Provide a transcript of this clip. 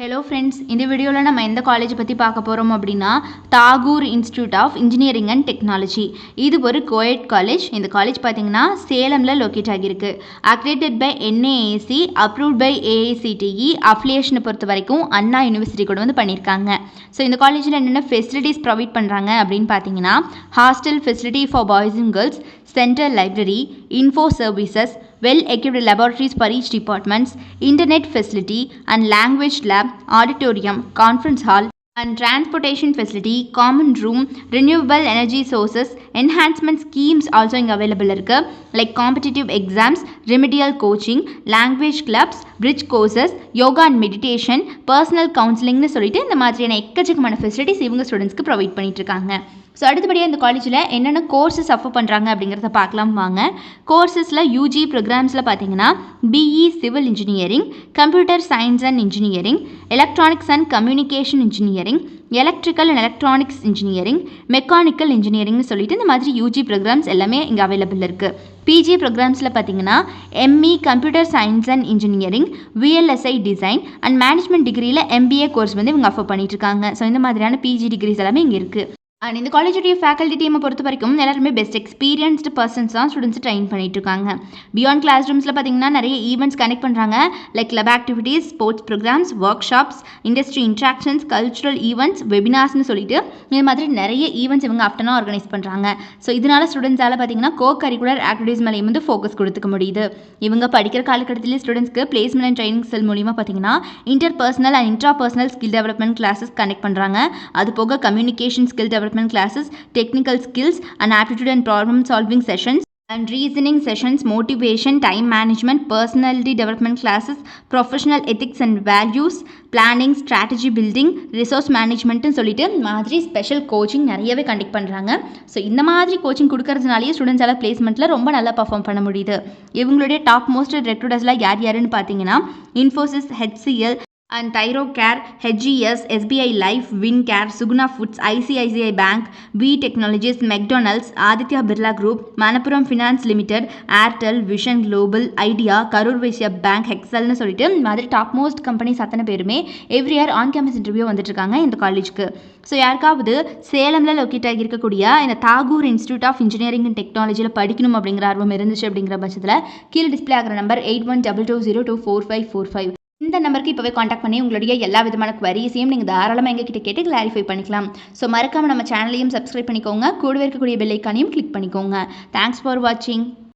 Hello friends, இந்த வீடியோவில் நம்ம எந்த காலேஜ் பற்றி பார்க்க போகிறோம் அப்படின்னா Tagore institute of engineering and technology. இது ஒரு கோயட் காலேஜ். இந்த காலேஜ் பார்த்தீங்கன்னா சேலமில் லொக்கேட் ஆகியிருக்கு. Accredited by NAAC, approved by AICTE. அஃபிலியேஷனை பொறுத்த வரைக்கும் அண்ணா யூனிவர்சிட்டி கூட வந்து பண்ணியிருக்காங்க. ஸோ இந்த காலேஜில் என்னென்ன ஃபெசிலிட்டிஸ் ப்ரொவைட் பண்ணுறாங்க அப்படின்னு பார்த்தீங்கன்னா hostel facility for boys and girls, central library, info services, well-equipped laboratories for each departments, internet facility and language lab, auditorium, conference hall and transportation facility, common room, renewable energy sources, enhancement schemes also இங்கே available இருக்கு. Like competitive exams, remedial coaching, language clubs, bridge courses, yoga and meditation, personal counseling சொல்லிட்டு இந்த மாதிரியான எக்கச்சக்கமான facilities இவங்க ஸ்டூடெண்ட்ஸ்க்கு provide பண்ணிட்டு இருக்காங்க. ஸோ அடுத்தபடியாக இந்த காலேஜில் என்னென்ன கோர்சஸ் ஆஃபர் பண்ணுறாங்க அப்படிங்கிறத பார்க்கலாம் வாங்க. கோர்சஸில் UG ப்ரோக்ராம்ஸில் பார்த்தீங்கன்னா BE civil engineering, computer science and engineering, electronics and communication engineering, electrical and electronics engineering, mechanical இன்ஜினியரிங்னு சொல்லிட்டு இந்த மாதிரி UG ப்ரோக்ராம்ஸ் எல்லாமே இங்கே அவைலபிள் இருக்குது. PG ப்ரோக்ராம்ஸில் பார்த்தீங்கன்னா ME computer science and engineering, VLSI design and management டிகிரியில் MBA கோர்ஸ் வந்து இவங்க ஆஃபர் பண்ணிட்டு இருக்காங்க. ஸோ இந்த மாதிரியான PG டிகிரிஸ் எல்லாமே இங்கே இருக்குது. அண்ட் இந்த காலேஜுடைய ஃபேக்கல்ட்டி டீமை பொறுத்த வரைக்கும் எல்லாருமே பெஸ்ட் எக்ஸ்பீரியன்ஸ்டு பர்சன்ஸ் தான் ஸ்டூடெண்ட்ஸ் ட்ரெயின் பண்ணிட்டு இருக்காங்க. பியாண்ட் கிளாஸ் ரூம்ஸில் பார்த்தீங்கன்னா நிறைய ஈவெண்ட்ஸ் கனெக்ட் பண்ணுறாங்க. Like lab activities, sports programs, workshops, industry interactions, cultural events, வெபினார்ஸ்னு சொல்லிட்டு இந்த மாதிரி நிறைய ஈவெண்ட்ஸ் இவங்க ஆஃப்டர்னா ஆர்கனைஸ் பண்ணுறாங்க. ஸோ இதனால் ஸ்டூடெண்ட்ஸால் பார்த்தீங்கன்னா கரிக்குலர் ஆக்டிவிட்டீஸ் மேலேயும் வந்து ஃபோக்கஸ் கொடுத்துக்க முடியுது. இவங்க படிக்கிற காலகட்டத்திலே ஸ்டூடெண்ட்ஸ்க்கு பிளேஸ்மெண்ட் அண்ட் ட்ரைனிங் செல் மூலிமா பார்த்தீங்கன்னா interpersonal and intrapersonal skill development classes connect பண்ணுறாங்க. அது போக communication skill development classes, technical skills and aptitude and problem solving sessions and reasoning sessions, motivation, time management, personality development classes, professional ethics and values, planning, strategy building, resource management சொல்லிட்டு மாதிரி special coaching நிறையவே conduct பண்ணுறாங்க. So இந்த மாதிரி coaching கொடுக்கறதுனாலேயே ஸ்டூடெண்ட்ஸால் பிளேஸ்மெண்ட்டில் ரொம்ப நல்லா perform பண்ண முடியுது. இவங்களுடைய டாப் மோஸ்ட் ரெக்ரூட்டர்ஸ்லாம் யார் யாருன்னு பார்த்தீங்கன்னா Infosys, HCL and Thyrocare, HGS, SBI Life, Wincare, Suguna Foods, ICICI Bank, V Technologies, McDonald's, Aditya Birla Group, Manappuram Finance Limited, Airtel, Vision Global, Idea, Karur Vysya Bank, Hexalனு சொல்லிட்டு மாதிரி டாப் மோஸ்ட் கம்பெனிஸ் அத்தனை பேருமே every year on campus interview வந்துட்டு இருக்காங்க இந்த காலேஜுக்கு. So யாருக்காவது சேலமில் locate ஆகி இருக்கக்கூடிய இந்த Tagore institute of engineering and டெக்னாலஜியில் படிக்கணும் அப்படிங்கிற ஆர்வம் இருந்துச்சு அப்படிங்கிற பட்சத்தில் கீழே டிஸ்பிளே ஆகிற நம்பர் 8122024545 இந்த நம்பருக்கு இப்போவே காண்டாக்ட் பண்ணி உங்களுடைய எல்லா விதமான குவரிஸையும் நீங்கள் தாராளமாக எங்ககிட்ட கேட்டு கிளாரிஃபை பண்ணிக்கலாம். ஸோ மறக்காமல் நம்ம சேனலையும் சப்ஸ்கிரைப் பண்ணிக்கோங்க. கூடவே இருக்கக்கூடிய பெல் ஐக்கானையும் கிளிக் பண்ணிக்கோங்க. தேங்க்ஸ் ஃபார் வாட்சிங்.